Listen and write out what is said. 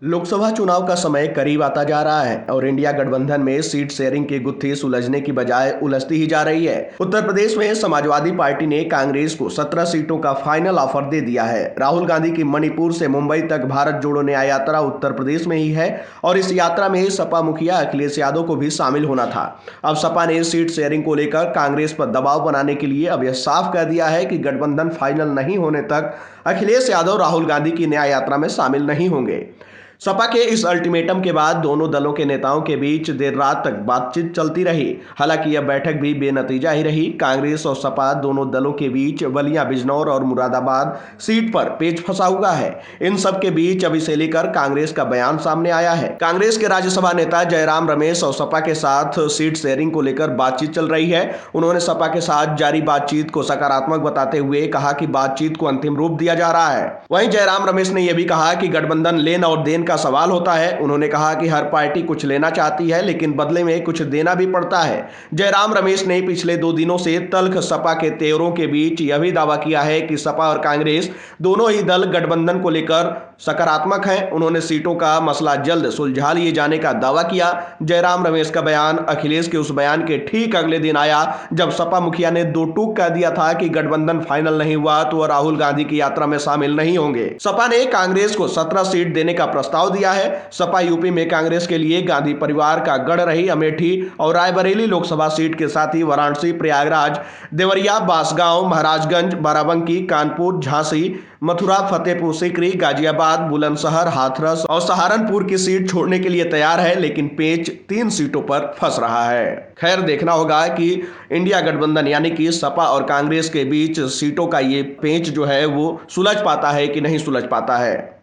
लोकसभा चुनाव का समय करीब आता जा रहा है और इंडिया गठबंधन में सीट शेयरिंग की गुत्थी सुलझने की बजाय उलझती ही जा रही है। उत्तर प्रदेश में समाजवादी पार्टी ने कांग्रेस को 17 सीटों का फाइनल ऑफर दे दिया है। राहुल गांधी की मणिपुर से मुंबई तक भारत जोड़ो न्याय यात्रा उत्तर प्रदेश में ही है और इस यात्रा में सपा मुखिया अखिलेश यादव को भी शामिल होना था। अब सपा ने सीट शेयरिंग को लेकर कांग्रेस पर दबाव बनाने के लिए अब यह साफ कर दिया है कि गठबंधन फाइनल नहीं होने तक अखिलेश यादव राहुल गांधी की न्याय यात्रा में शामिल नहीं होंगे। सपा के इस अल्टीमेटम के बाद दोनों दलों के नेताओं के बीच देर रात तक बातचीत चलती रही। हालांकि यह बैठक भी बेनतीजा ही रही। कांग्रेस और सपा दोनों दलों के बीच बलिया, बिजनौर और मुरादाबाद सीट पर पेच फंसा हुआ है। इन सब के बीच अब इसे लेकर कांग्रेस का बयान सामने आया है। कांग्रेस के राज्यसभा नेता जयराम रमेश और सपा के साथ सीट शेयरिंग को लेकर बातचीत चल रही है। उन्होंने सपा के साथ जारी बातचीत को सकारात्मक बताते हुए कहा कि बातचीत को अंतिम रूप दिया जा रहा है। वहीं जयराम रमेश ने यह भी कहा कि गठबंधन लेन और देन का सवाल होता है। उन्होंने कहा कि हर पार्टी कुछ लेना चाहती है लेकिन बदले में कुछ देना भी पड़ता है। जयराम रमेश ने पिछले 2 दिनों से तल्ख सपा के तेवरों के बीच यह भी दावा किया है कि सपा और कांग्रेस दोनों ही दल गठबंधन को लेकर सकारात्मक हैं। उन्होंने सीटों का मसला जल्द सुलझा लिए जाने का दावा किया। जयराम रमेश का बयान अखिलेश के उस बयान के ठीक अगले दिन आया जब सपा मुखिया ने 2 टूक कह दिया था कि गठबंधन फाइनल नहीं हुआ तो वह राहुल गांधी की यात्रा में शामिल नहीं होंगे। सपा ने कांग्रेस को 17 सीट देने का प्रस्ताव दिया है। सपा यूपी में कांग्रेस के लिए गांधी परिवार का गढ़ रही अमेठी और रायबरेली लोकसभा सीट के साथ ही वाराणसी, प्रयागराज, देवरिया, बांसगांव, महाराजगंज, बाराबंकी, कानपुर, झांसी, मथुरा, फतेहपुर सीकरी, गाजियाबाद, बुलंदशहर, हाथरस और सहारनपुर की सीट छोड़ने के लिए तैयार है, लेकिन पेच 3 सीटों पर फंस रहा है। खैर, देखना होगा कि इंडिया गठबंधन यानी कि सपा और कांग्रेस के बीच सीटों का ये पेच जो है वो सुलझ पाता है कि नहीं सुलझ पाता है।